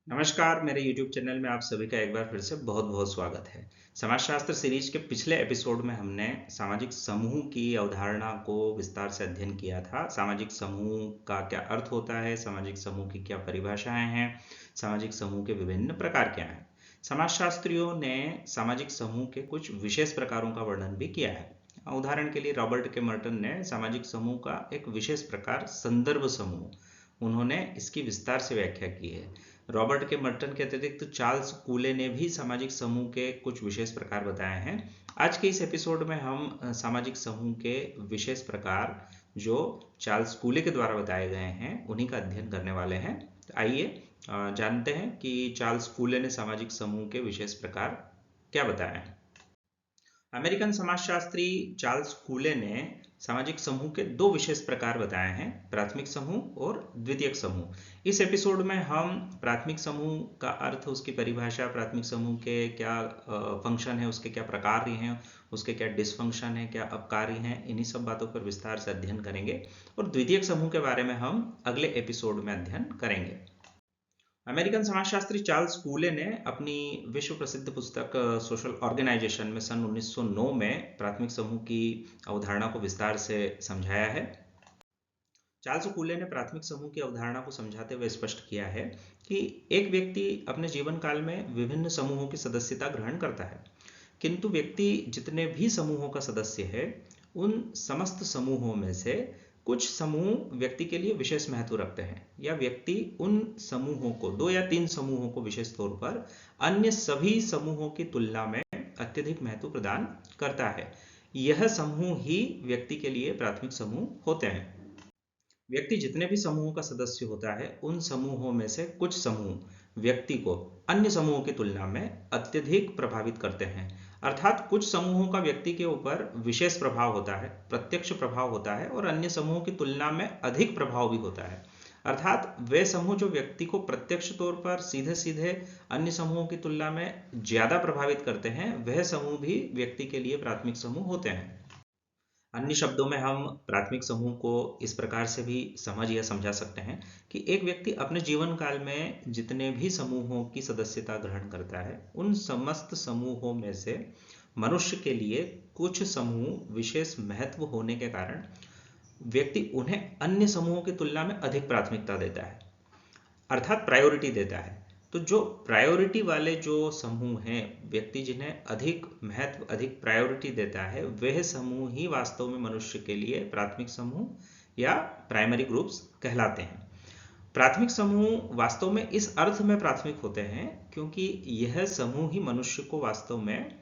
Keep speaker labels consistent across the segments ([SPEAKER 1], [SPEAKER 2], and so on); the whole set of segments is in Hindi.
[SPEAKER 1] नमस्कार, मेरे YouTube चैनल में आप सभी का एक बार फिर से बहुत बहुत स्वागत है। समाजशास्त्र सीरीज के पिछले एपिसोड में हमने सामाजिक समूह की अवधारणा को विस्तार से अध्ययन किया था। सामाजिक समूह का क्या अर्थ होता है, सामाजिक समूह की क्या परिभाषाएं हैं, सामाजिक समूह के विभिन्न प्रकार क्या हैं। समाजशास्त्रियों ने सामाजिक समूह के कुछ विशेष प्रकारों का वर्णन भी किया है। उदाहरण के लिए रॉबर्ट के मर्टन ने सामाजिक समूह का एक विशेष प्रकार संदर्भ समूह, उन्होंने इसकी विस्तार से व्याख्या की है। रॉबर्ट के मर्टन के अतिरिक्त चार्ल्स कूले ने भी सामाजिक समूह के कुछ विशेष प्रकार बताए हैं। आज के इस एपिसोड में हम सामाजिक समूह के विशेष प्रकार जो चार्ल्स कूले के द्वारा बताए गए हैं उन्हीं का अध्ययन करने वाले हैं। तो आइए जानते हैं कि चार्ल्स कूले ने सामाजिक समूह के विशेष प्रकार क्या बताए हैं। अमेरिकन समाजशास्त्री चार्ल्स कूले ने सामाजिक समूह के दो विशेष प्रकार बताए हैं, प्राथमिक समूह और द्वितीयक समूह। इस एपिसोड में हम प्राथमिक समूह का अर्थ, उसकी परिभाषा, प्राथमिक समूह के क्या फंक्शन है, उसके क्या प्रकार हैं, उसके क्या डिसफंक्शन है, क्या अपकारी हैं, इन्हीं सब बातों पर विस्तार से अध्ययन करेंगे। और द्वितीयक समूह के बारे में हम अगले एपिसोड में अध्ययन करेंगे। अमेरिकन समाजशास्त्री चार्ल्स कूले ने अपनी विश्व प्रसिद्ध पुस्तक सोशल ऑर्गेनाइजेशन में सन 1909 में प्राथमिक समूह की अवधारणा को विस्तार से समझाया है। चार्ल्स कूले ने प्राथमिक समूह की अवधारणा को समझाते हुए स्पष्ट किया है कि एक व्यक्ति अपने जीवन काल में विभिन्न समूहों की सदस्यता ग्रहण करता है, किंतु व्यक्ति जितने भी समूहों का सदस्य है उन समस्त समूहों में से कुछ समूह व्यक्ति के लिए विशेष महत्व रखते हैं, या व्यक्ति उन समूहों को, दो या तीन समूहों को विशेष तौर पर अन्य सभी समूहों की तुलना में अत्यधिक महत्व प्रदान करता है। यह समूह ही व्यक्ति के लिए प्राथमिक समूह होते हैं। व्यक्ति जितने भी समूहों का सदस्य होता है उन समूहों में से कुछ समूह व्यक्ति को अन्य समूहों की तुलना में अत्यधिक प्रभावित करते हैं। अर्थात कुछ समूहों का व्यक्ति के ऊपर विशेष प्रभाव होता है, प्रत्यक्ष प्रभाव होता है, और अन्य समूहों की तुलना में अधिक प्रभाव भी होता है। अर्थात वे समूह जो व्यक्ति को प्रत्यक्ष तौर पर सीधे सीधे अन्य समूहों की तुलना में ज्यादा प्रभावित करते हैं, वह समूह भी व्यक्ति के लिए प्राथमिक समूह होते हैं। अन्य शब्दों में हम प्राथमिक समूह को इस प्रकार से भी समझ या समझा सकते हैं कि एक व्यक्ति अपने जीवन काल में जितने भी समूहों की सदस्यता ग्रहण करता है उन समस्त समूहों में से मनुष्य के लिए कुछ समूह विशेष महत्व होने के कारण व्यक्ति उन्हें अन्य समूहों की तुलना में अधिक प्राथमिकता देता है, अर्थात प्रायोरिटी देता है। तो जो प्रायोरिटी वाले जो समूह हैं, व्यक्ति जिन्हें अधिक महत्व, अधिक प्रायोरिटी देता है, वह समूह ही वास्तव में मनुष्य के लिए प्राथमिक समूह या प्राइमरी ग्रुप्स कहलाते हैं। प्राथमिक समूह वास्तव में इस अर्थ में प्राथमिक होते हैं क्योंकि यह समूह ही मनुष्य को वास्तव में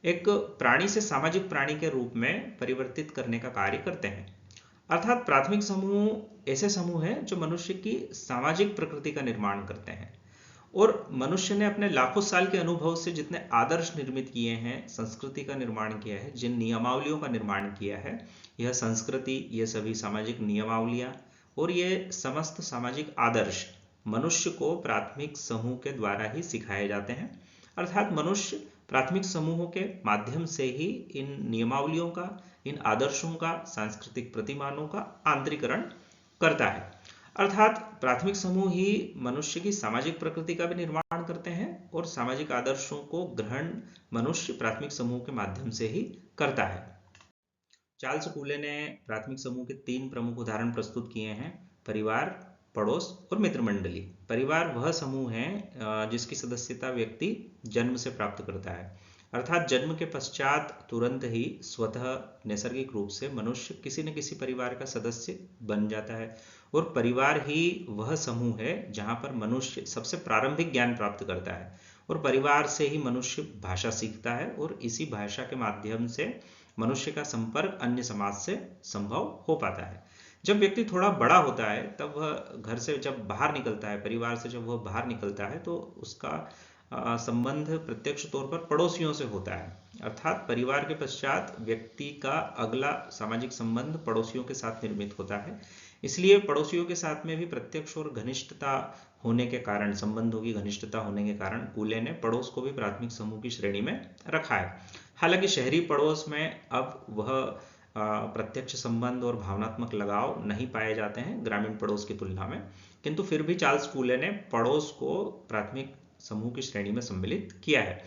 [SPEAKER 1] एक प्राणी से सामाजिक प्राणी के रूप में परिवर्तित करने का कार्य करते हैं। अर्थात प्राथमिक समूह ऐसे समूह हैं जो मनुष्य की सामाजिक प्रकृति का निर्माण करते हैं, और मनुष्य ने अपने लाखों साल के अनुभव से जितने आदर्श निर्मित किए हैं, संस्कृति का निर्माण किया है, जिन नियमावलियों का निर्माण किया है, यह संस्कृति, ये सभी सामाजिक नियमावलियां और ये समस्त सामाजिक आदर्श मनुष्य को प्राथमिक समूह के द्वारा ही सिखाए जाते हैं। अर्थात मनुष्य प्राथमिक समूहों के माध्यम से ही इन नियमावलियों का, इन आदर्शों का, सांस्कृतिक प्रतिमानों का आंतरिकरण करता है। अर्थात प्राथमिक समूह ही मनुष्य की सामाजिक प्रकृति का भी निर्माण करते हैं, और सामाजिक आदर्शों को ग्रहण मनुष्य प्राथमिक समूह के माध्यम से ही करता है। चार्ल्स कूले ने प्राथमिक समूह के तीन प्रमुख उदाहरण प्रस्तुत किए हैं: परिवार, पड़ोस और मित्र मंडली। परिवार वह समूह है जिसकी सदस्यता व्यक्ति जन्म से प्राप्त करता है, अर्थात जन्म के पश्चात तुरंत ही स्वतः नैसर्गिक रूप से मनुष्य किसी न किसी परिवार का सदस्य बन जाता है। और परिवार ही वह समूह है जहां पर मनुष्य सबसे प्रारंभिक ज्ञान प्राप्त करता है, और परिवार से ही मनुष्य भाषा सीखता है, और इसी भाषा के माध्यम से मनुष्य का संपर्क अन्य समाज से संभव हो पाता है। जब व्यक्ति थोड़ा बड़ा होता है तब वह घर से जब बाहर निकलता है, परिवार से जब वह बाहर निकलता है, तो उसका संबंध प्रत्यक्ष तौर पर पड़ोसियों से होता है। अर्थात परिवार के पश्चात व्यक्ति का अगला सामाजिक संबंध पड़ोसियों के साथ निर्मित होता है। इसलिए पड़ोसियों के साथ में भी प्रत्यक्ष और घनिष्ठता होने के कारण, संबंधों की घनिष्ठता होने के कारण कूले ने पड़ोस को भी प्राथमिक समूह की श्रेणी में रखा है। हालांकि शहरी पड़ोस में अब वह प्रत्यक्ष संबंध और भावनात्मक लगाव नहीं पाए जाते हैं ग्रामीण पड़ोस की तुलना में, किंतु फिर भी चार्ल्स कूले ने पड़ोस को प्राथमिक समूह की श्रेणी में सम्मिलित किया है।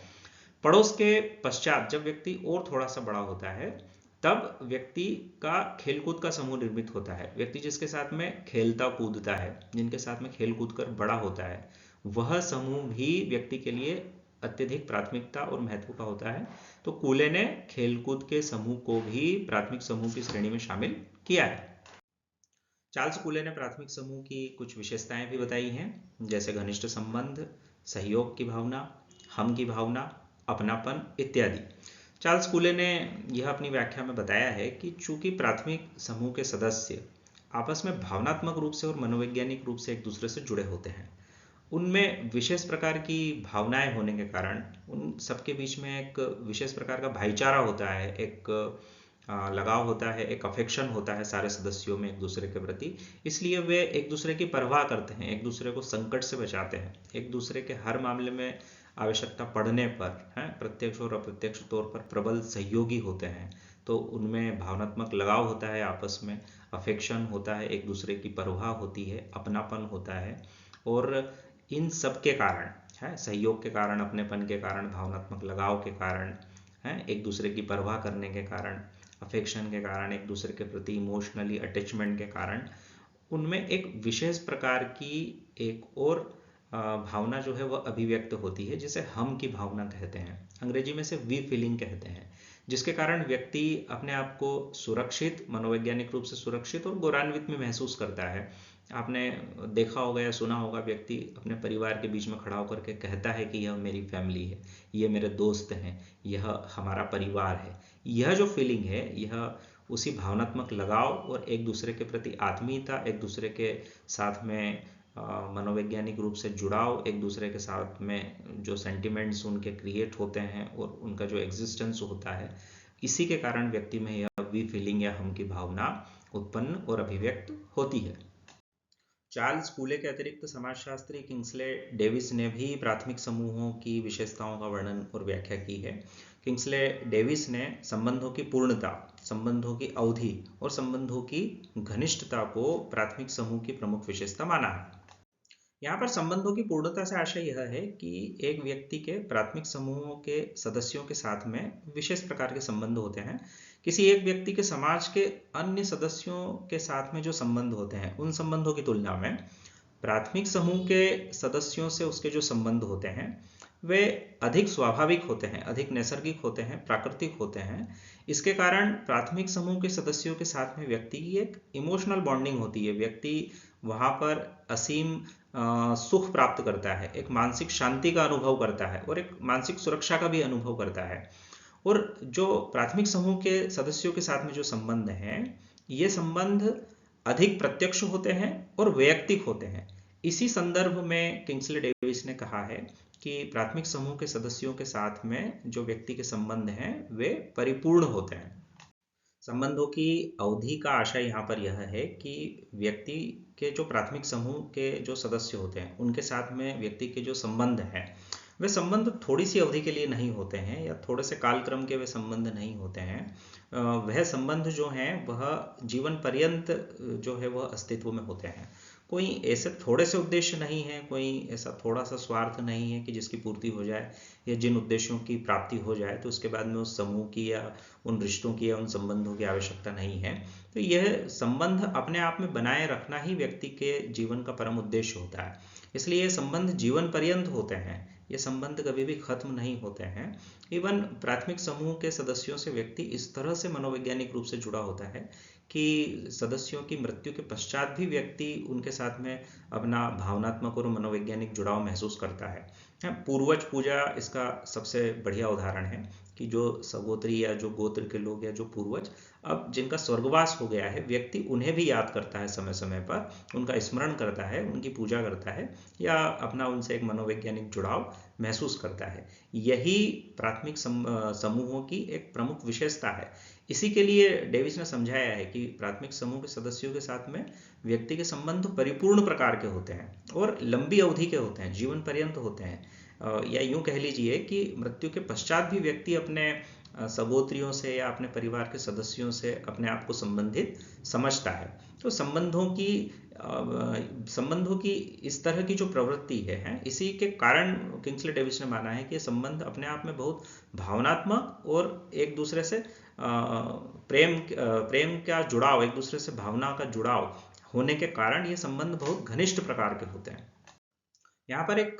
[SPEAKER 1] पड़ोस के पश्चात जब व्यक्ति और थोड़ा सा बड़ा होता है तब व्यक्ति का खेलकूद का समूह निर्मित होता है। व्यक्ति जिसके साथ में खेलता कूदता है, जिनके साथ में खेल कूद कर बड़ा होता है, वह समूह भी व्यक्ति के लिए अत्यधिक प्राथमिकता और महत्व का होता है। तो कूले ने खेलकूद के समूह को भी प्राथमिक समूह की श्रेणी में शामिल किया है। चार्ल्स कूले ने प्राथमिक समूह की कुछ विशेषताएं भी बताई हैं, जैसे घनिष्ठ संबंध, सहयोग की भावना, हम की भावना, अपनापन इत्यादि। चार्ल्स कूले ने यह अपनी व्याख्या में बताया है कि चूंकि प्राथमिक समूह के सदस्य आपस में भावनात्मक रूप से और मनोवैज्ञानिक रूप से एक दूसरे से जुड़े होते हैं, उनमें विशेष प्रकार की भावनाएं होने के कारण उन सबके बीच में एक विशेष प्रकार का भाईचारा होता है, एक लगाव होता है, एक अफेक्शन होता है सारे सदस्यों में एक दूसरे के प्रति। इसलिए वे एक दूसरे की परवाह करते हैं, एक दूसरे को संकट से बचाते हैं, एक दूसरे के हर मामले में आवश्यकता पड़ने पर प्रत्यक्ष और अप्रत्यक्ष तौर पर प्रबल सहयोगी होते हैं। तो उनमें भावनात्मक लगाव होता है, आपस में अफेक्शन होता है, एक दूसरे की परवाह होती है, अपनापन होता है। और इन सब के कारण सहयोग के कारण, अपनेपन के कारण, भावनात्मक लगाव के कारण, एक दूसरे की परवाह करने के कारण, अफेक्शन के कारण, एक दूसरे के प्रति इमोशनली अटैचमेंट के कारण उनमें एक विशेष प्रकार की एक और भावना जो है वह अभिव्यक्त होती है, जिसे हम की भावना कहते हैं। अंग्रेजी में से वी फीलिंग कहते हैं, जिसके कारण व्यक्ति अपने आप को सुरक्षित, मनोवैज्ञानिक रूप से सुरक्षित और गौरवान्वित में महसूस करता है। आपने देखा होगा या सुना होगा, व्यक्ति अपने परिवार के बीच में खड़ा होकर के कहता है कि यह मेरी फैमिली है, ये मेरे दोस्त हैं, यह हमारा परिवार है। यह जो फीलिंग है, यह उसी भावनात्मक लगाव और एक दूसरे के प्रति आत्मीयता, एक दूसरे के साथ में मनोवैज्ञानिक रूप से जुड़ाव, एक दूसरे के साथ में जो सेंटिमेंट्स उनके क्रिएट होते हैं और उनका जो एग्जिस्टेंस होता है, इसी के कारण व्यक्ति में यह वी फीलिंग या हम की भावना उत्पन्न और अभिव्यक्त होती है। चार्ल्स कूले के अतिरिक्त समाजशास्त्री किंग्सले डेविस ने भी प्राथमिक समूहों की विशेषताओं का वर्णन और व्याख्या की है। किंग्सले डेविस ने संबंधों की पूर्णता, संबंधों की अवधि और संबंधों की घनिष्ठता को प्राथमिक समूह की प्रमुख विशेषता माना है। यहाँ पर संबंधों की पूर्णता से आशय यह है कि एक व्यक्ति के प्राथमिक समूहों के सदस्यों के साथ में विशेष प्रकार के संबंध होते हैं। किसी एक व्यक्ति के समाज के अन्य सदस्यों के साथ में जो संबंध होते हैं, उन संबंधों की तुलना में प्राथमिक समूह के सदस्यों से उसके जो संबंध होते हैं वे अधिक स्वाभाविक होते हैं, अधिक नैसर्गिक होते हैं, प्राकृतिक होते हैं। इसके कारण प्राथमिक समूह के सदस्यों के साथ में व्यक्ति की एक इमोशनल बॉन्डिंग होती है। व्यक्ति वहाँ पर असीम सुख प्राप्त करता है, एक मानसिक शांति का अनुभव करता है और एक मानसिक सुरक्षा का भी अनुभव करता है। और जो प्राथमिक समूह के सदस्यों के साथ में जो संबंध हैं, ये संबंध अधिक प्रत्यक्ष होते हैं और वैयक्तिक होते हैं। इसी संदर्भ में किंग्सले डेविस ने कहा है कि प्राथमिक समूह के सदस्यों के साथ में जो व्यक्ति के संबंध हैं वे परिपूर्ण होते हैं। संबंधों की अवधि का आशय यहाँ पर यह है कि व्यक्ति के जो प्राथमिक समूह के जो सदस्य होते हैं उनके साथ में व्यक्ति के जो संबंध हैं वे संबंध थोड़ी सी अवधि के लिए नहीं होते हैं या थोड़े से कालक्रम के वे संबंध नहीं होते हैं। वह संबंध जो हैं वह जीवन पर्यंत जो है वह अस्तित्व में होते हैं। कोई ऐसे थोड़े से उद्देश्य नहीं है, कोई ऐसा थोड़ा सा स्वार्थ नहीं है कि जिसकी पूर्ति हो जाए या जिन उद्देश्यों की प्राप्ति हो जाए तो उसके बाद में उस समूह की या उन रिश्तों की या उन संबंधों की आवश्यकता नहीं है। तो यह संबंध अपने आप में बनाए रखना ही व्यक्ति के जीवन का परम उद्देश्य होता है। इसलिए ये संबंध जीवन पर्यंत होते हैं, ये संबंध कभी भी खत्म नहीं होते हैं। इवन प्राथमिक समूह के सदस्यों से व्यक्ति इस तरह से मनोवैज्ञानिक रूप से जुड़ा होता है कि सदस्यों की मृत्यु के पश्चात भी व्यक्ति उनके साथ में अपना भावनात्मक और मनोवैज्ञानिक जुड़ाव महसूस करता है। पूर्वज पूजा इसका सबसे बढ़िया उदाहरण है कि जो सगोत्री या जो गोत्र के लोग या जो पूर्वज अब जिनका स्वर्गवास हो गया है, व्यक्ति उन्हें भी याद करता है, समय समय पर उनका स्मरण करता है, उनकी पूजा करता है या अपना उनसे एक मनोवैज्ञानिक जुड़ाव महसूस करता है। यही प्राथमिक समूहों की एक प्रमुख विशेषता है। इसी के लिए डेविस ने समझाया है कि प्राथमिक समूह के सदस्यों के साथ में व्यक्ति के संबंध परिपूर्ण प्रकार के होते हैं और लंबी अवधि के होते हैं, जीवन पर्यंत होते हैं। या यूं कह लीजिए कि मृत्यु के पश्चात भी व्यक्ति अपने सगोत्रियों से या अपने परिवार के सदस्यों से अपने आप को संबंधित समझता है। तो संबंधों की इस तरह की जो प्रवृत्ति है, इसी के कारण किंग्सले डेविस ने माना है कि संबंध अपने आप में बहुत भावनात्मक और एक दूसरे से प्रेम का जुड़ाव, एक दूसरे से भावना का जुड़ाव होने के कारण ये संबंध बहुत घनिष्ठ प्रकार के होते हैं। यहाँ पर एक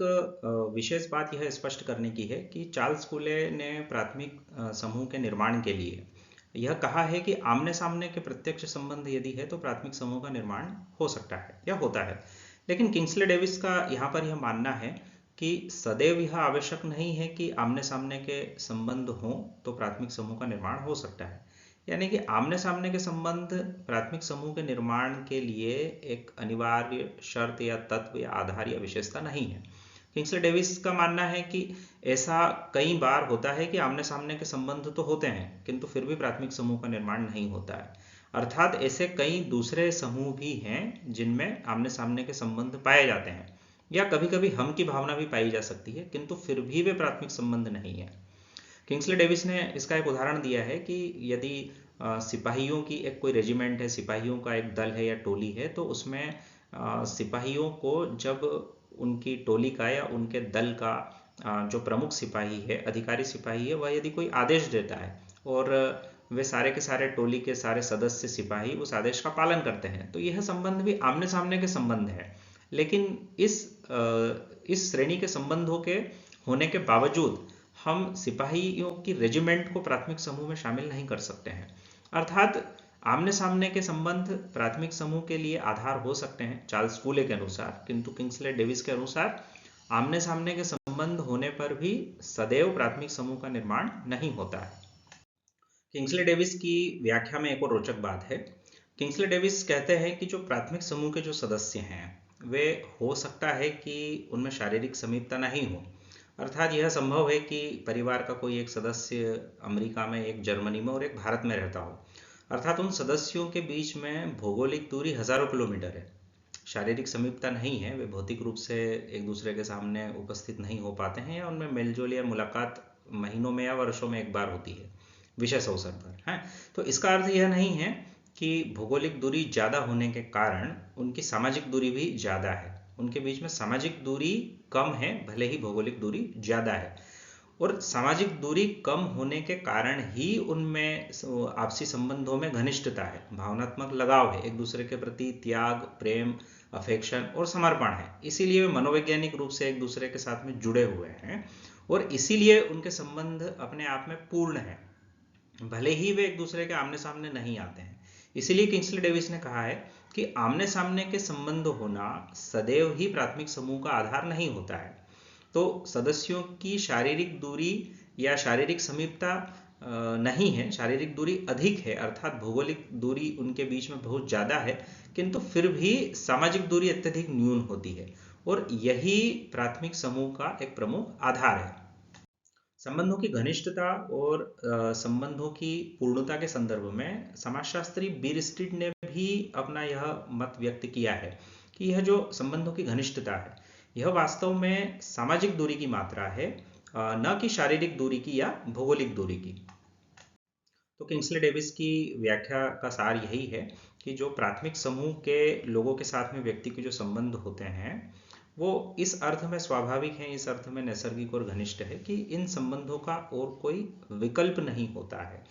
[SPEAKER 1] विशेष बात यह स्पष्ट करने की है कि चार्ल्स कूले ने प्राथमिक समूह के निर्माण के लिए यह कहा है कि आमने सामने के प्रत्यक्ष संबंध यदि है तो प्राथमिक समूह का निर्माण हो सकता है या होता है। लेकिन किंग्सले डेविस का यहाँ पर यह मानना है कि सदैव यह आवश्यक नहीं है कि आमने सामने के संबंध हों तो प्राथमिक समूह का निर्माण हो सकता है। यानी कि आमने सामने के संबंध प्राथमिक समूह के निर्माण के लिए एक अनिवार्य शर्त या तत्व या आधार या विशेषता नहीं है। किंग्सले डेविस का मानना है कि ऐसा कई बार होता है कि आमने सामने के संबंध तो होते हैं किंतु फिर भी प्राथमिक समूह का निर्माण नहीं होता है। अर्थात ऐसे कई दूसरे समूह भी हैं जिनमें आमने सामने के संबंध पाए जाते हैं या कभी कभी हम की भावना भी पाई जा सकती है किंतु फिर भी वे प्राथमिक संबंध नहीं है। किंग्सले डेविस ने इसका एक उदाहरण दिया है कि यदि सिपाहियों की एक कोई रेजिमेंट है, सिपाहियों का एक दल है या टोली है, तो उसमें सिपाहियों को जब उनकी टोली का या उनके दल का जो प्रमुख सिपाही है, अधिकारी सिपाही है, वह यदि कोई आदेश देता है और वे सारे के सारे टोली के सारे सदस्य सिपाही उस आदेश का पालन करते हैं, तो यह संबंध भी आमने सामने के संबंध है। लेकिन इस श्रेणी के संबंधों के होने के बावजूद हम सिपाहियों की रेजिमेंट को प्राथमिक समूह में शामिल नहीं कर सकते हैं। अर्थात आमने सामने के संबंध प्राथमिक समूह के लिए आधार हो सकते हैं चार्ल्स कूले के अनुसार, किंतु किंग्सले डेविस के अनुसार आमने सामने के संबंध होने पर भी सदैव प्राथमिक समूह का निर्माण नहीं होता है। किंग्सले डेविस की व्याख्या में एक और रोचक बात है। किंग्सले डेविस कहते हैं कि जो प्राथमिक समूह के जो सदस्य हैं वे हो सकता है कि उनमें शारीरिक समीपता नहीं हो। अर्थात यह संभव है कि परिवार का कोई एक सदस्य अमेरिका में, एक जर्मनी में और एक भारत में रहता हो। अर्थात उन सदस्यों के बीच में भौगोलिक दूरी हजारों किलोमीटर है, शारीरिक समीपता नहीं है, वे भौतिक रूप से एक दूसरे के सामने उपस्थित नहीं हो पाते हैं या उनमें मेलजोल या मुलाकात महीनों में या वर्षों में एक बार होती है विशेष अवसर पर है। तो इसका अर्थ यह नहीं है कि भौगोलिक दूरी ज़्यादा होने के कारण उनकी सामाजिक दूरी भी ज़्यादा है। उनके बीच में सामाजिक दूरी कम है, भले ही भौगोलिक दूरी ज़्यादा है। और सामाजिक दूरी कम होने के कारण ही उनमें आपसी संबंधों में घनिष्ठता है, भावनात्मक लगाव है, एक दूसरे के प्रति त्याग, प्रेम, अफेक्शन और समर्पण है। इसीलिए वे मनोवैज्ञानिक रूप से एक दूसरे के साथ में जुड़े हुए हैं और इसीलिए उनके संबंध अपने आप में पूर्ण है, भले ही वे एक दूसरे के आमने सामने नहीं आते हैं। इसीलिए किंग्सले डेविस ने कहा है कि आमने सामने के संबंध होना सदैव ही प्राथमिक समूह का आधार नहीं होता है। तो सदस्यों की शारीरिक दूरी या शारीरिक समीपता नहीं है, शारीरिक दूरी अधिक है, अर्थात भौगोलिक दूरी उनके बीच में बहुत ज़्यादा है, किंतु फिर भी सामाजिक दूरी अत्यधिक न्यून होती है और यही प्राथमिक समूह का एक प्रमुख आधार है। संबंधों की घनिष्ठता और संबंधों की पूर्णता के संदर्भ में समाजशास्त्री बीरस्ट्रीट ने भी अपना यह मत व्यक्त किया है कि यह जो संबंधों की घनिष्ठता है यह वास्तव में सामाजिक दूरी की मात्रा है, न कि शारीरिक दूरी की या भौगोलिक दूरी की। तो किंग्सले डेविस की व्याख्या का सार यही है कि जो प्राथमिक समूह के लोगों के साथ में व्यक्ति के जो संबंध होते हैं वो इस अर्थ में स्वाभाविक है, इस अर्थ में नैसर्गिक और घनिष्ठ है कि इन संबंधों का और कोई विकल्प नहीं होता है।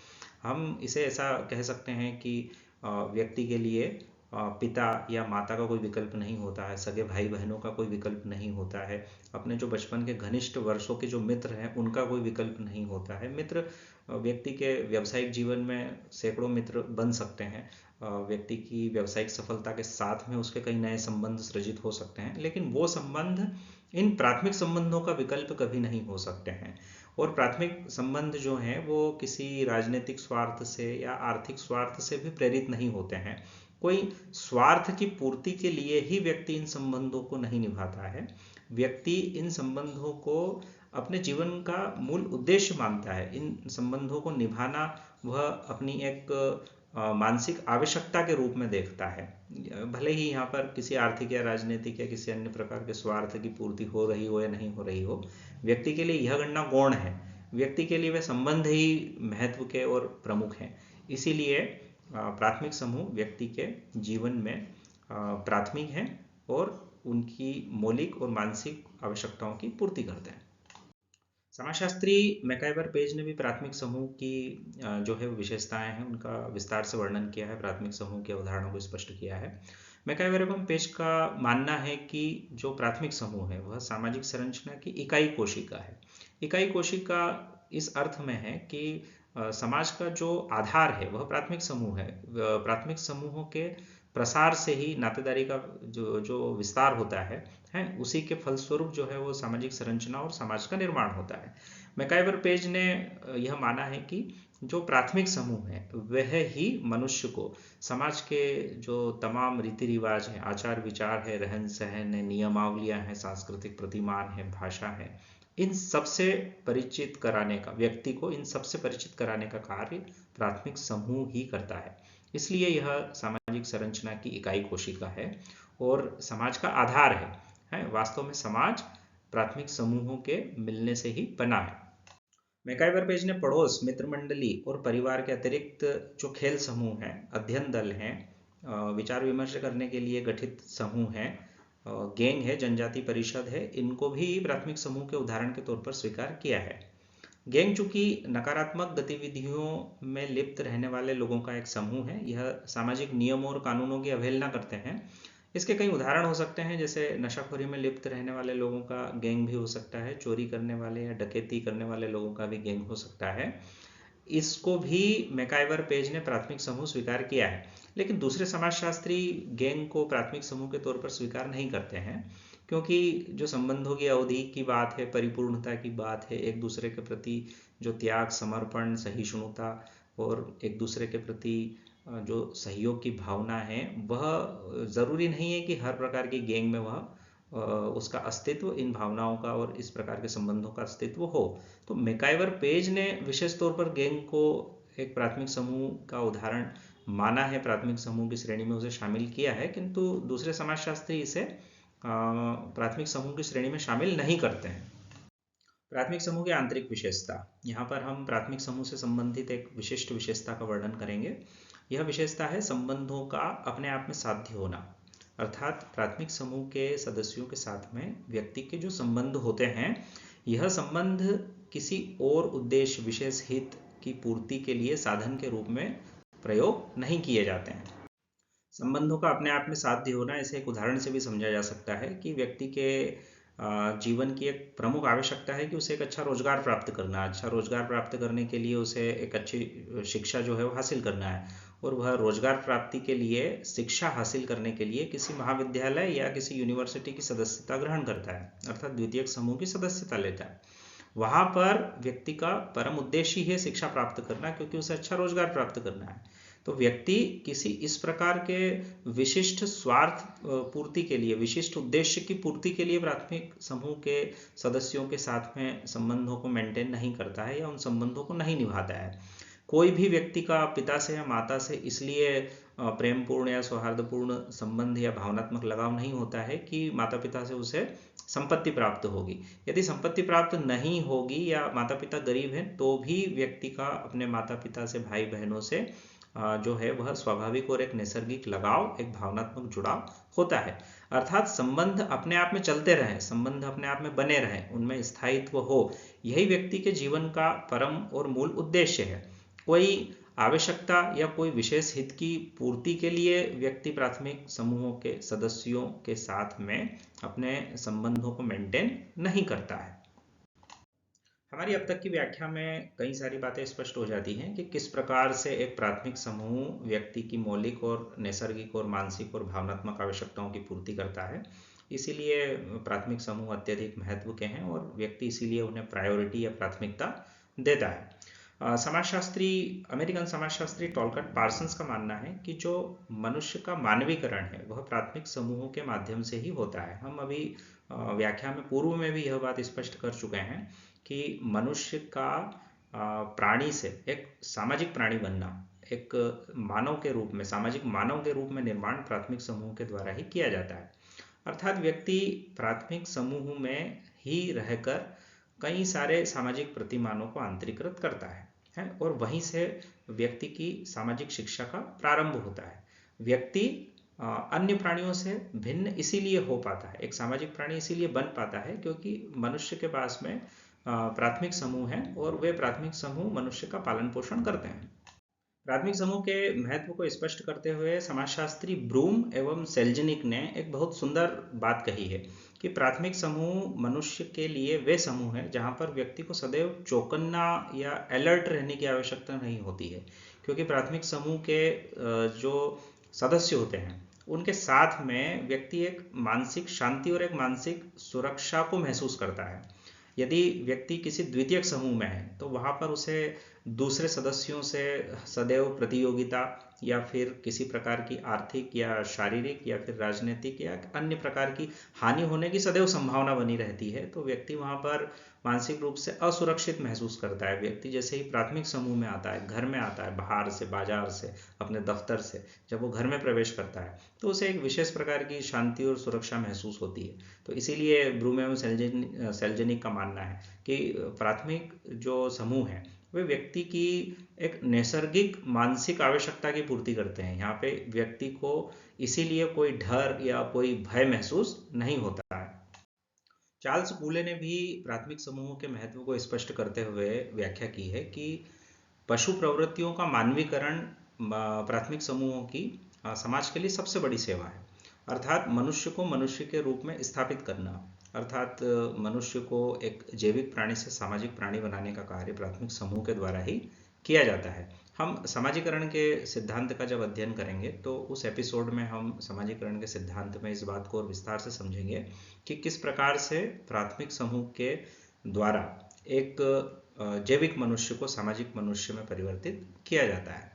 [SPEAKER 1] हम इसे ऐसा कह सकते हैं कि व्यक्ति के लिए पिता या माता का कोई विकल्प नहीं होता है, सगे भाई बहनों का कोई विकल्प नहीं होता है, अपने जो बचपन के घनिष्ठ वर्षों के जो मित्र हैं उनका कोई विकल्प नहीं होता है। मित्र व्यक्ति के व्यावसायिक जीवन में सैकड़ों मित्र बन सकते हैं, व्यक्ति की व्यावसायिक सफलता के साथ में उसके कई नए संबंध सृजित हो सकते हैं, लेकिन वो संबंध इन प्राथमिक संबंधों का विकल्प कभी नहीं हो सकते हैं। और प्राथमिक संबंध जो हैं वो किसी राजनीतिक स्वार्थ से या आर्थिक स्वार्थ से भी प्रेरित नहीं होते हैं। कोई स्वार्थ की पूर्ति के लिए ही व्यक्ति इन संबंधों को नहीं निभाता है, व्यक्ति इन संबंधों को अपने जीवन का मूल उद्देश्य मानता है। इन संबंधों को निभाना वह अपनी एक मानसिक आवश्यकता के रूप में देखता है, भले ही यहाँ पर किसी आर्थिक या राजनीतिक या किसी अन्य प्रकार के स्वार्थ की पूर्ति हो रही हो या नहीं हो रही हो, व्यक्ति के लिए यह गणना गौण है। व्यक्ति के लिए वे संबंध ही महत्व के और प्रमुख हैं। इसीलिए प्राथमिक समूह व्यक्ति के जीवन में प्राथमिक हैं और उनकी मौलिक और मानसिक आवश्यकताओं की पूर्ति करते हैं। समाजशास्त्री मैकाइवर पेज ने भी प्राथमिक समूह की जो है विशेषताएं हैं उनका विस्तार से वर्णन किया है, प्राथमिक समूह की अवधारणा को स्पष्ट किया है। मैकाइवर एवं पेज का मानना है कि जो प्राथमिक समूह है वह सामाजिक संरचना की इकाई कोशिका है। इकाई कोशिका इस अर्थ में है कि समाज का जो आधार है वह प्राथमिक समूह है। प्राथमिक समूहों के प्रसार से ही नातेदारी का जो विस्तार होता है उसी के फलस्वरूप जो है वो सामाजिक संरचना और समाज का निर्माण होता है। मैकाइवर पेज ने यह माना है कि जो प्राथमिक समूह है वह ही मनुष्य को समाज के जो तमाम रीति रिवाज हैं, आचार विचार है, रहन सहन है, नियमावलियां हैं, सांस्कृतिक प्रतिमान है, भाषा है, इन सबसे परिचित कराने का, व्यक्ति को इन सबसे परिचित कराने का कार्य प्राथमिक समूह ही करता है। इसलिए यह सामाजिक संरचना की इकाई कोशिका है और समाज का आधार है। वास्तव में समाज प्राथमिक समूहों के मिलने से ही बना है। मैकाइवर पेज ने पड़ोस, मित्र मंडली और परिवार के अतिरिक्त जो खेल समूह हैं, अध्ययन दल हैं, विचार विमर्श करने के लिए गठित समूह हैं, गैंग है, जनजाति परिषद है, इनको भी प्राथमिक समूह के उदाहरण के तौर पर स्वीकार किया है। गैंग चूंकि नकारात्मक गतिविधियों में लिप्त रहने वाले लोगों का एक समूह है, यह सामाजिक नियमों और कानूनों की अवहेलना करते हैं। इसके कई उदाहरण हो सकते हैं, जैसे नशाखोरी में लिप्त रहने वाले लोगों का गैंग भी हो सकता है, चोरी करने वाले या डकैती करने वाले लोगों का भी गैंग हो सकता है। इसको भी मैकाइवर पेज ने प्राथमिक समूह स्वीकार किया है। लेकिन दूसरे समाजशास्त्री गैंग को प्राथमिक समूह के तौर पर स्वीकार नहीं करते हैं, क्योंकि जो संबंधों की अवधि की बात है, परिपूर्णता की बात है, एक दूसरे के प्रति जो त्याग, समर्पण, सहिष्णुता और एक दूसरे के प्रति जो सहयोग की भावना है, वह ज़रूरी नहीं है कि हर प्रकार की गैंग में वह उसका अस्तित्व, इन भावनाओं का और इस प्रकार के संबंधों का अस्तित्व हो। तो मैकाइवर पेज ने विशेष तौर पर गैंग को एक प्राथमिक समूह का उदाहरण माना है, प्राथमिक समूह की श्रेणी में उसे शामिल किया है, किंतु दूसरे समाजशास्त्री इसे प्राथमिक समूह की श्रेणी में शामिल नहीं करते हैं। प्राथमिक समूह की आंतरिक विशेषता, यहाँ पर हम प्राथमिक समूह से संबंधित एक विशिष्ट विशेषता का वर्णन करेंगे। यह विशेषता है संबंधों का अपने आप में साध्य होना। अर्थात प्राथमिक समूह के सदस्यों के साथ में व्यक्ति के जो संबंध होते हैं, यह संबंध किसी और उद्देश्य, विशेष हित की पूर्ति के लिए साधन के रूप में प्रयोग नहीं किए जाते हैं। संबंधों का अपने आप में साध्य होना, इसे एक उदाहरण से भी समझा जा सकता है कि व्यक्ति के जीवन की एक प्रमुख आवश्यकता है कि उसे एक अच्छा रोजगार प्राप्त करना है। अच्छा रोजगार प्राप्त करने के लिए उसे एक अच्छी शिक्षा जो है वो हासिल करना है, और वह रोजगार प्राप्ति के लिए, शिक्षा हासिल करने के लिए किसी महाविद्यालय या किसी यूनिवर्सिटी की सदस्यता ग्रहण करता है, अर्थात द्वितीयक समूह की सदस्यता लेता है। वहां पर व्यक्ति का परम उद्देश्य ही है शिक्षा प्राप्त करना, क्योंकि उसे अच्छा रोजगार प्राप्त करना है। तो व्यक्ति किसी इस प्रकार के विशिष्ट स्वार्थ पूर्ति के लिए, विशिष्ट उद्देश्य की पूर्ति के लिए प्राथमिक समूह के सदस्यों के साथ में संबंधों को मेंटेन नहीं करता है या उन संबंधों को नहीं निभाता है। कोई भी व्यक्ति का पिता से या माता से इसलिए प्रेमपूर्ण या सौहार्दपूर्ण संबंध या भावनात्मक लगाव नहीं होता है कि माता पिता से उसे संपत्ति प्राप्त होगी। यदि संपत्ति प्राप्त नहीं होगी या माता पिता गरीब हैं, तो भी व्यक्ति का अपने माता पिता से, भाई बहनों से जो है वह स्वाभाविक और एक नैसर्गिक लगाव, एक भावनात्मक जुड़ाव होता है। अर्थात संबंध अपने आप में चलते रहें, संबंध अपने आप में बने रहें, उनमें स्थायित्व हो, यही व्यक्ति के जीवन का परम और मूल उद्देश्य है। कोई आवश्यकता या कोई विशेष हित की पूर्ति के लिए व्यक्ति प्राथमिक समूहों के सदस्यों के साथ में अपने संबंधों को मेंटेन नहीं करता है। हमारी अब तक की व्याख्या में कई सारी बातें स्पष्ट हो जाती हैं कि किस प्रकार से एक प्राथमिक समूह व्यक्ति की मौलिक और नैसर्गिक और मानसिक और भावनात्मक आवश्यकताओं की पूर्ति करता है। इसीलिए प्राथमिक समूह अत्यधिक महत्व के हैं और व्यक्ति इसीलिए उन्हें प्रायोरिटी या प्राथमिकता देता है। समाजशास्त्री, अमेरिकन समाजशास्त्री टॉलकट पार्सन्स का मानना है कि जो मनुष्य का मानवीकरण है वह प्राथमिक समूहों के माध्यम से ही होता है। हम अभी व्याख्या में पूर्व में भी यह बात स्पष्ट कर चुके हैं कि मनुष्य का प्राणी से एक सामाजिक प्राणी बनना, एक मानव के रूप में, सामाजिक मानव के रूप में निर्माण प्राथमिक समूह के द्वारा ही किया जाता है। अर्थात व्यक्ति प्राथमिक समूह में ही रहकर कई सारे सामाजिक प्रतिमानों को आंतरिकृत करता है, और वहीं से व्यक्ति की सामाजिक शिक्षा का प्रारंभ होता है। व्यक्ति अन्य प्राणियों से भिन्न इसीलिए हो पाता है, एक सामाजिक प्राणी इसीलिए बन पाता है क्योंकि मनुष्य के पास में प्राथमिक समूह है, और वे प्राथमिक समूह मनुष्य का पालन पोषण करते हैं। प्राथमिक समूह के महत्व को स्पष्ट करते हुए समाजशास्त्री ब्रूम एवं सेल्जनिक ने एक बहुत सुंदर बात कही है कि प्राथमिक समूह मनुष्य के लिए वे समूह हैं जहां पर व्यक्ति को सदैव चौकन्ना या अलर्ट रहने की आवश्यकता नहीं होती है, क्योंकि प्राथमिक समूह के जो सदस्य होते हैं उनके साथ में व्यक्ति एक मानसिक शांति और एक मानसिक सुरक्षा को महसूस करता है। यदि व्यक्ति किसी द्वितीयक समूह में है तो वहां पर उसे दूसरे सदस्यों से सदैव प्रतियोगिता या फिर किसी प्रकार की आर्थिक या शारीरिक या फिर राजनीतिक या अन्य प्रकार की हानि होने की सदैव संभावना बनी रहती है, तो व्यक्ति वहां पर मानसिक रूप से असुरक्षित महसूस करता है। व्यक्ति जैसे ही प्राथमिक समूह में आता है, घर में आता है, बाहर से, बाजार से, अपने दफ्तर से, जब वो घर में प्रवेश करता है तो उसे एक विशेष प्रकार की शांति और सुरक्षा महसूस होती है। तो इसीलिए ब्रूम एवं सेल्जनिक का मानना है कि प्राथमिक जो समूह है वे व्यक्ति की एक नैसर्गिक मानसिक आवश्यकता की पूर्ति करते हैं। यहाँ पे व्यक्ति को इसीलिए कोई डर या कोई भय महसूस नहीं होता है। चार्ल्स बूले ने भी प्राथमिक समूहों के महत्व को स्पष्ट करते हुए व्याख्या की है कि पशु प्रवृत्तियों का मानवीकरण प्राथमिक समूहों की समाज के लिए सबसे बड़ी सेवा है, अर्थात मनुष्य को मनुष्य के रूप में स्थापित करना, अर्थात मनुष्य को एक जैविक प्राणी से सामाजिक प्राणी बनाने का कार्य प्राथमिक समूह के द्वारा ही किया जाता है। हम समाजीकरण के सिद्धांत का जब अध्ययन करेंगे तो उस एपिसोड में हम समाजीकरण के सिद्धांत में इस बात को और विस्तार से समझेंगे कि किस प्रकार से प्राथमिक समूह के द्वारा एक जैविक मनुष्य को सामाजिक मनुष्य में परिवर्तित किया जाता है।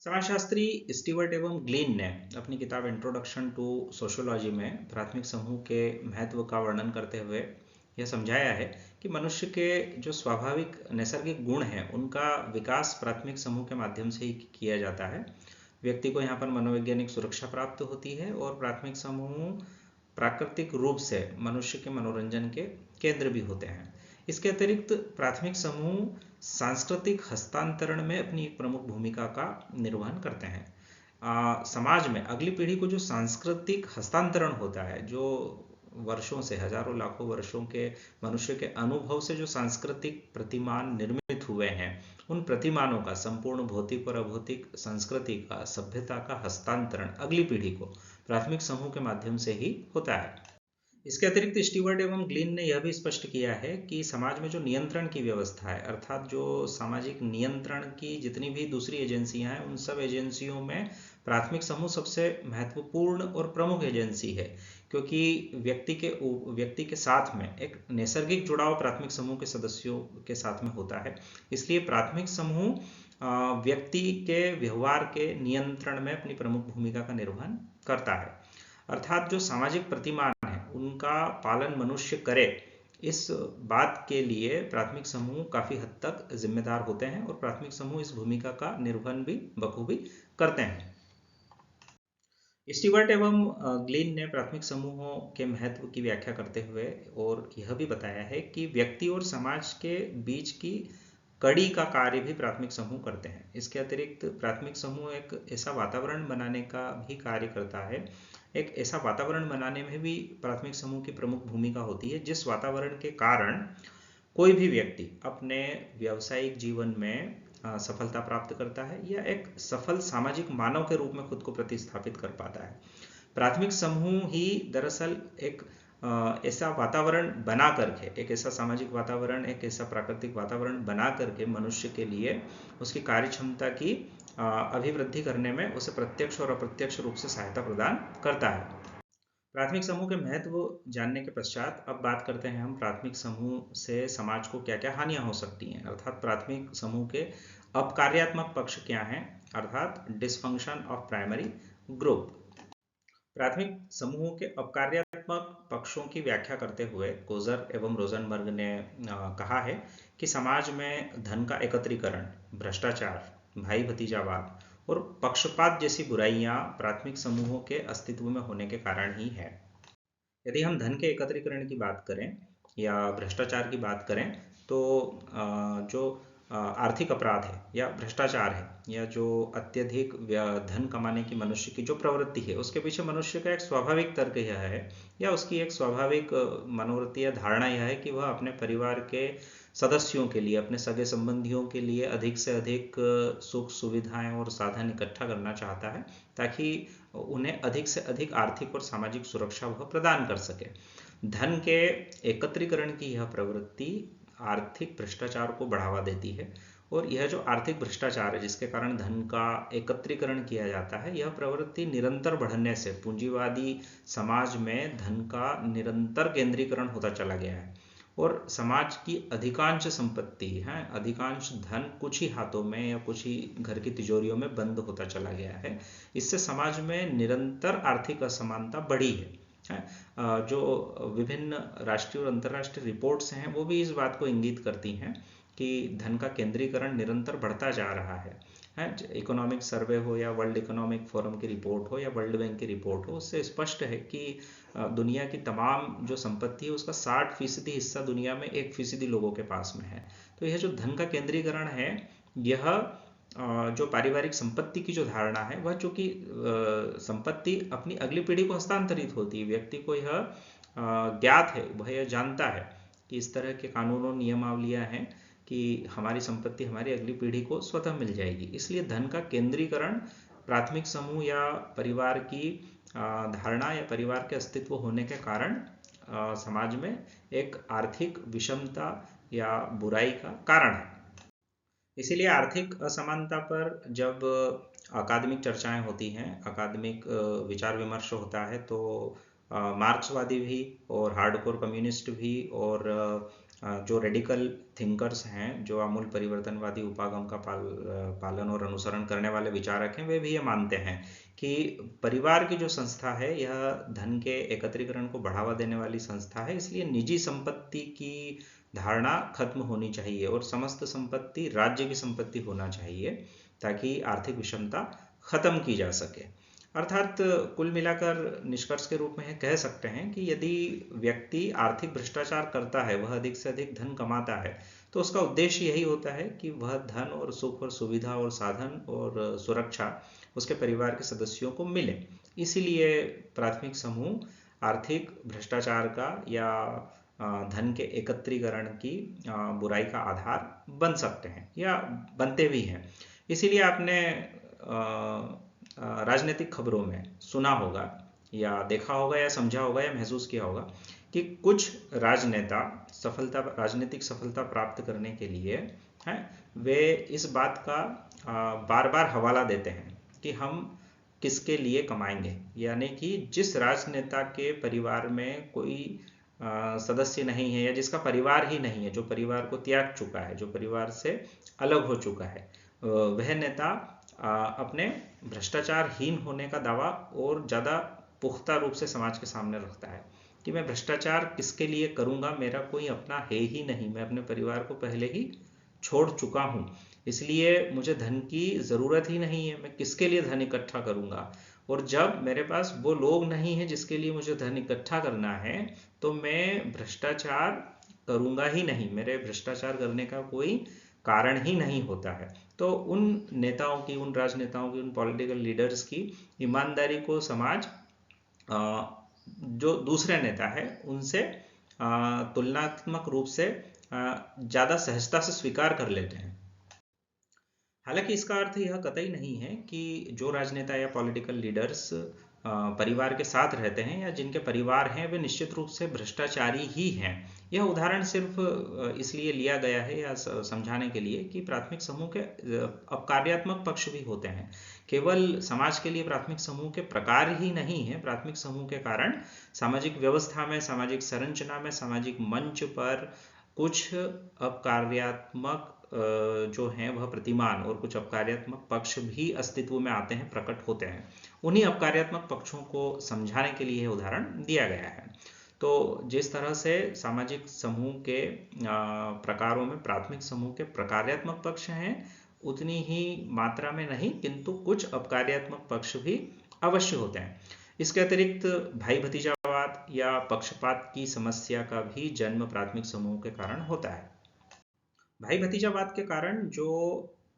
[SPEAKER 1] समाजशास्त्री स्टीवर्ट एवं ग्लीन ने अपनी किताब इंट्रोडक्शन टू सोशियोलॉजी में प्राथमिक समूह के महत्व का वर्णन करते हुए यह समझाया है कि मनुष्य के जो स्वाभाविक नैसर्गिक गुण हैं उनका विकास प्राथमिक समूह के माध्यम से ही किया जाता है। व्यक्ति को यहाँ पर मनोवैज्ञानिक सुरक्षा प्राप्त होती है और प्राथमिक समूह प्राकृतिक रूप से मनुष्य के मनोरंजन के केंद्र भी होते हैं। इसके अतिरिक्त प्राथमिक समूह सांस्कृतिक हस्तांतरण में अपनी एक प्रमुख भूमिका का निर्वहन करते हैं। समाज में अगली पीढ़ी को जो सांस्कृतिक हस्तांतरण होता है, जो वर्षों से, हजारों लाखों वर्षों के मनुष्य के अनुभव से जो सांस्कृतिक प्रतिमान निर्मित हुए हैं, उन प्रतिमानों का संपूर्ण भौतिक और अभौतिक संस्कृति का, सभ्यता का हस्तांतरण अगली पीढ़ी को प्राथमिक समूह के माध्यम से ही होता है। इसके अतिरिक्त स्टीवर्ट एवं ग्लीन ने यह भी स्पष्ट किया है कि समाज में जो नियंत्रण की व्यवस्था है, अर्थात जो सामाजिक नियंत्रण की जितनी भी दूसरी एजेंसियां हैं, उन सब एजेंसियों में प्राथमिक समूह सबसे महत्वपूर्ण और प्रमुख एजेंसी है, क्योंकि व्यक्ति के साथ में एक नैसर्गिक जुड़ाव प्राथमिक समूह के सदस्यों के साथ में होता है। इसलिए प्राथमिक समूह व्यक्ति के व्यवहार के नियंत्रण में अपनी प्रमुख भूमिका का निर्वहन करता है, अर्थात जो सामाजिक प्रतिमान उनका पालन मनुष्य करे, इस बात के लिए प्राथमिक समूह काफी हद तक जिम्मेदार होते हैं और प्राथमिक समूह इस भूमिका का निर्वहन भी बखूबी करते हैं। स्टीवर्ट एवं ग्लीन ने प्राथमिक समूहों के महत्व की व्याख्या करते हुए और यह भी बताया है कि व्यक्ति और समाज के बीच की कड़ी का कार्य भी प्राथमिक समूह करते हैं। इसके अतिरिक्त प्राथमिक समूह एक ऐसा वातावरण बनाने का भी कार्य करता है, एक ऐसा वातावरण बनाने में भी प्राथमिक समूह की प्रमुख भूमिका होती है जिस वातावरण के कारण कोई भी व्यक्ति अपने व्यावसायिक जीवन में सफलता प्राप्त करता है या एक सफल सामाजिक मानव के रूप में खुद को प्रतिस्थापित कर पाता है। प्राथमिक समूह ही दरअसल एक ऐसा वातावरण बना करके, एक ऐसा सामाजिक वातावरण, एक ऐसा प्राकृतिक वातावरण बना करके मनुष्य के लिए उसकी कार्य क्षमता की अभिवृद्धि करने में उसे प्रत्यक्ष और अप्रत्यक्ष रूप से सहायता प्रदान करता है। प्राथमिक समूह के महत्व जानने के पश्चात अब बात करते हैं हम प्राथमिक समूह से समाज को क्या क्या हानियां हो सकती हैं, अर्थात प्राथमिक समूह के अपकार्यात्मक पक्ष क्या हैं, अर्थात डिसफंक्शन ऑफ प्राइमरी ग्रुप। प्राथमिक समूहों के अपकार्यात्मक पक्षों की व्याख्या करते हुए कोजर एवं रोजनबर्ग ने कहा है कि समाज में धन का एकत्रीकरण, भ्रष्टाचार, भाई भतीजावाद और पक्षपात जैसी बुराइयां प्राथमिक समूहों के अस्तित्व में होने के कारण ही है। यदि हम धन के एकत्रीकरण की बात करें या भ्रष्टाचार की बात करें तो जो आर्थिक अपराध है या भ्रष्टाचार है या जो अत्यधिक धन कमाने की मनुष्य की जो प्रवृत्ति है, उसके पीछे मनुष्य का एक स्वाभाविक तर्क यह है या उसकी एक स्वाभाविक मनोवृत्ति या धारणा यह है कि वह अपने परिवार के सदस्यों के लिए, अपने सगे संबंधियों के लिए अधिक से अधिक सुख सुविधाएं और साधन इकट्ठा करना चाहता है, ताकि उन्हें अधिक से अधिक आर्थिक और सामाजिक सुरक्षा वह प्रदान कर सके। धन के एकत्रीकरण की यह प्रवृत्ति आर्थिक भ्रष्टाचार को बढ़ावा देती है, और यह जो आर्थिक भ्रष्टाचार है जिसके कारण धन का एकत्रीकरण किया जाता है, यह प्रवृत्ति निरंतर बढ़ने से पूंजीवादी समाज में धन का निरंतर केंद्रीकरण होता चला गया है, और समाज की अधिकांश संपत्ति है, अधिकांश धन कुछ ही हाथों में या कुछ ही घर की तिजोरियों में बंद होता चला गया है। इससे समाज में निरंतर आर्थिक असमानता बढ़ी है। जो विभिन्न राष्ट्रीय और अंतर्राष्ट्रीय रिपोर्ट्स हैं वो भी इस बात को इंगित करती हैं कि धन का केंद्रीकरण निरंतर बढ़ता जा रहा है। इकोनॉमिक सर्वे हो या वर्ल्ड इकोनॉमिक फोरम की रिपोर्ट हो या वर्ल्ड बैंक की रिपोर्ट हो, उससे स्पष्ट है कि दुनिया की तमाम जो संपत्ति है उसका 60% हिस्सा दुनिया में 1% लोगों के पास में है। तो यह जो धन का केंद्रीकरण है, यह जो पारिवारिक संपत्ति की जो धारणा है, वह चूंकि संपत्ति अपनी अगली पीढ़ी को हस्तांतरित होती है, व्यक्ति को यह ज्ञात है, वह यह जानता है कि इस तरह के कानून और नियमावलियां हैं कि हमारी संपत्ति हमारी अगली पीढ़ी को स्वतः मिल जाएगी। इसलिए धन का केंद्रीकरण प्राथमिक समूह या परिवार की धारणा या परिवार के अस्तित्व होने के कारण समाज में एक आर्थिक विषमता या बुराई का कारण है। इसीलिए आर्थिक असमानता पर जब अकादमिक चर्चाएं होती हैं, अकादमिक विचार विमर्श होता है, तो मार्क्सवादी भी और हार्डकोर कम्युनिस्ट भी और जो रेडिकल थिंकर्स हैं, जो आमूल परिवर्तनवादी उपागम का पालन और अनुसरण करने वाले विचारक हैं, वे भी ये मानते हैं कि परिवार की जो संस्था है यह धन के एकत्रीकरण को बढ़ावा देने वाली संस्था है। इसलिए निजी संपत्ति की धारणा खत्म होनी चाहिए और समस्त संपत्ति राज्य की संपत्ति होना चाहिए, ताकि आर्थिक विषमता खत्म की जा सके। अर्थात कुल मिलाकर निष्कर्ष के रूप में कह सकते हैं कि यदि व्यक्ति आर्थिक भ्रष्टाचार करता है, वह अधिक से अधिक धन कमाता है, तो उसका उद्देश्य यही होता है कि वह धन और सुख और सुविधा और साधन और सुरक्षा उसके परिवार के सदस्यों को मिले। इसीलिए प्राथमिक समूह आर्थिक भ्रष्टाचार का या धन के एकत्रीकरण की बुराई का आधार बन सकते हैं या बनते भी हैं। इसीलिए आपने राजनीतिक खबरों में सुना होगा या देखा होगा या समझा होगा या महसूस किया होगा कि कुछ राजनेता राजनीतिक सफलता प्राप्त करने के लिए वे इस बात का बार बार हवाला देते हैं कि हम किसके लिए कमाएंगे, यानी कि जिस राजनेता के परिवार में कोई सदस्य नहीं है या जिसका परिवार ही नहीं है, जो परिवार को त्याग चुका है, जो परिवार से अलग हो चुका है, वह नेता अपने भ्रष्टाचारहीन होने का दावा और ज़्यादा पुख्ता रूप से समाज के सामने रखता है कि मैं भ्रष्टाचार किसके लिए करूंगा, मेरा कोई अपना है ही नहीं, मैं अपने परिवार को पहले ही छोड़ चुका हूं, इसलिए मुझे धन की ज़रूरत ही नहीं है, मैं किसके लिए धन इकट्ठा करूंगा। और जब मेरे पास वो लोग नहीं है जिसके लिए मुझे धन इकट्ठा करना है, तो मैं भ्रष्टाचार करूंगा ही नहीं, मेरे भ्रष्टाचार करने का कोई कारण ही नहीं होता है। तो उन नेताओं की, उन राजनेताओं की, उन पॉलिटिकल लीडर्स की ईमानदारी को समाज जो दूसरे नेता है उनसे तुलनात्मक रूप से ज़्यादा सहजता से स्वीकार कर लेते हैं। हालांकि इसका अर्थ यह कतई नहीं है कि जो राजनेता या पॉलिटिकल लीडर्स परिवार के साथ रहते हैं या जिनके परिवार हैं वे निश्चित रूप से भ्रष्टाचारी ही हैं। यह उदाहरण सिर्फ इसलिए लिया गया है या समझाने के लिए कि प्राथमिक समूह के अपकार्यात्मक पक्ष भी होते हैं। केवल समाज के लिए प्राथमिक समूह के प्रकार ही नहीं है, प्राथमिक समूह के कारण सामाजिक व्यवस्था में, सामाजिक संरचना में, सामाजिक मंच पर कुछ अपकार्यात्मक जो हैं वह प्रतिमान और कुछ अपकार्यात्मक पक्ष भी अस्तित्व में आते हैं, प्रकट होते हैं। उन्हीं अपकार्यात्मक पक्षों को समझाने के लिए यह उदाहरण दिया गया है। तो जिस तरह से सामाजिक समूह के प्रकारों में प्राथमिक समूह के प्रकार्यात्मक पक्ष हैं, उतनी ही मात्रा में नहीं किंतु कुछ अपकार्यात्मक पक्ष भी अवश्य होते हैं। इसके अतिरिक्त भाई भतीजावाद या पक्षपात की समस्या का भी जन्म प्राथमिक समूह के कारण होता है। भाई भतीजावाद के कारण जो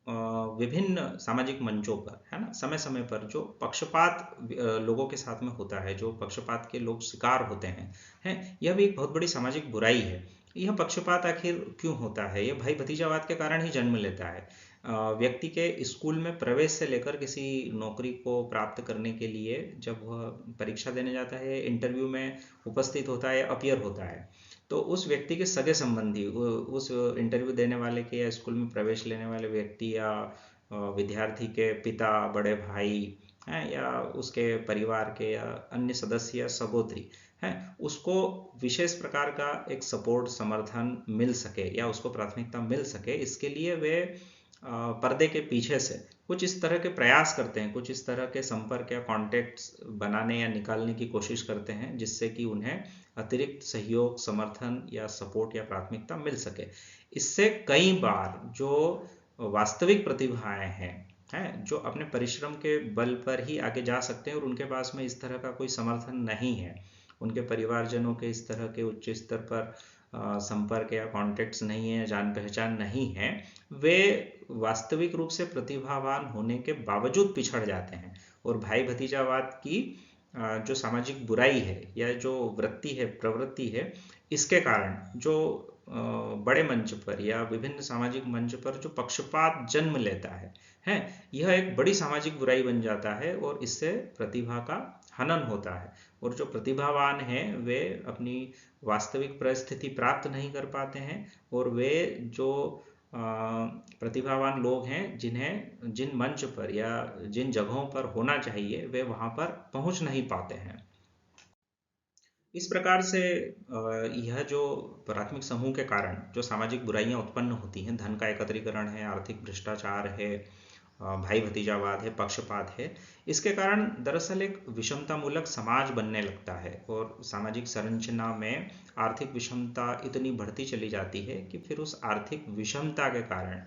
[SPEAKER 1] अ, विभिन्न सामाजिक मंचों पर है ना, समय समय पर जो पक्षपात लोगों के साथ में होता है, जो पक्षपात के लोग शिकार होते हैं, यह भी एक बहुत बड़ी सामाजिक बुराई है। यह पक्षपात आखिर क्यों होता है? यह भाई भतीजावाद के कारण ही जन्म लेता है। व्यक्ति के स्कूल में प्रवेश से लेकर किसी नौकरी को प्राप्त करने के लिए जब वह परीक्षा देने जाता है, इंटरव्यू में उपस्थित होता है, अपीयर होता है, तो उस व्यक्ति के सगे संबंधी, उस इंटरव्यू देने वाले के या स्कूल में प्रवेश लेने वाले व्यक्ति या विद्यार्थी के पिता, बड़े भाई हैं, या उसके परिवार के या अन्य सदस्य या सहोदरी हैं, उसको विशेष प्रकार का एक सपोर्ट, समर्थन मिल सके या उसको प्राथमिकता मिल सके, इसके लिए वे पर्दे के पीछे से कुछ इस तरह के प्रयास करते हैं, कुछ इस तरह के संपर्क या कॉन्टेक्ट्स बनाने या निकालने की कोशिश करते हैं, जिससे कि उन्हें अतिरिक्त सहयोग, समर्थन या सपोर्ट या प्राथमिकता मिल सके। इससे कई बार जो वास्तविक प्रतिभाएं हैं, जो अपने परिश्रम के बल पर ही आगे जा सकते हैं और उनके पास में इस तरह का कोई समर्थन नहीं है, उनके परिवारजनों के इस तरह के उच्च स्तर पर संपर्क या कॉन्टेक्ट्स नहीं है, जान पहचान नहीं है, वे वास्तविक रूप से प्रतिभावान होने के बावजूद पिछड़ जाते हैं और भाई भतीजावाद की जो सामाजिक बुराई है या जो वृत्ति है, प्रवृत्ति है, इसके कारण जो बड़े मंच पर या विभिन्न सामाजिक मंच पर जो पक्षपात जन्म लेता है, यह एक बड़ी सामाजिक बुराई बन जाता है और इससे प्रतिभा का हनन होता है और जो प्रतिभावान हैं वे अपनी वास्तविक परिस्थिति प्राप्त नहीं कर पाते हैं और वे जो प्रतिभावान लोग हैं जिन्हें जिन मंच पर या जिन जगहों पर होना चाहिए वे वहां पर पहुंच नहीं पाते हैं। इस प्रकार से यह जो प्राथमिक समूह के कारण जो सामाजिक बुराइयां उत्पन्न होती हैं, धन का एकत्रीकरण है, आर्थिक भ्रष्टाचार है, भाई भतीजावाद है, पक्षपात है, इसके कारण दरअसल एक विषमतामूलक समाज बनने लगता है और सामाजिक संरचना में आर्थिक विषमता इतनी बढ़ती चली जाती है कि फिर उस आर्थिक विषमता के कारण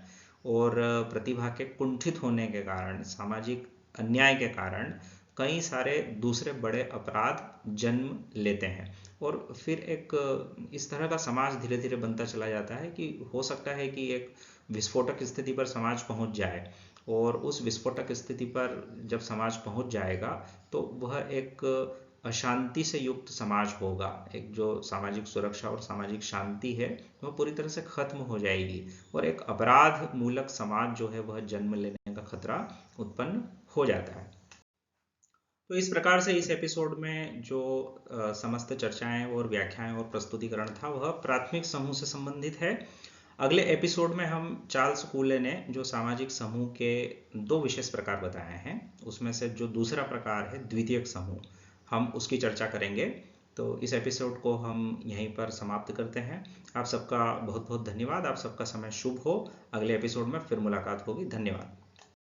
[SPEAKER 1] और प्रतिभा के कुंठित होने के कारण, सामाजिक अन्याय के कारण कई सारे दूसरे बड़े अपराध जन्म लेते हैं और फिर एक इस तरह का समाज धीरे धीरे बनता चला जाता है कि हो सकता है कि एक विस्फोटक स्थिति पर समाज पहुंच जाए और उस विस्फोटक स्थिति पर जब समाज पहुंच जाएगा तो वह एक अशांति से युक्त समाज होगा। एक जो सामाजिक सुरक्षा और सामाजिक शांति है वह पूरी तरह से खत्म हो जाएगी और एक अपराध मूलक समाज जो है वह जन्म लेने का खतरा उत्पन्न हो जाता है। तो इस प्रकार से इस एपिसोड में जो समस्त चर्चाएं और व्याख्याएं और प्रस्तुतिकरण था वह प्राथमिक समूह से संबंधित है। अगले एपिसोड में हम चार्ल्स कूले ने जो सामाजिक समूह के दो विशेष प्रकार बताए हैं उसमें से जो दूसरा प्रकार है द्वितीयक समूह, हम उसकी चर्चा करेंगे। तो इस एपिसोड को हम यहीं पर समाप्त करते हैं। आप सबका बहुत बहुत धन्यवाद। आप सबका समय शुभ हो। अगले एपिसोड में फिर मुलाकात होगी। धन्यवाद।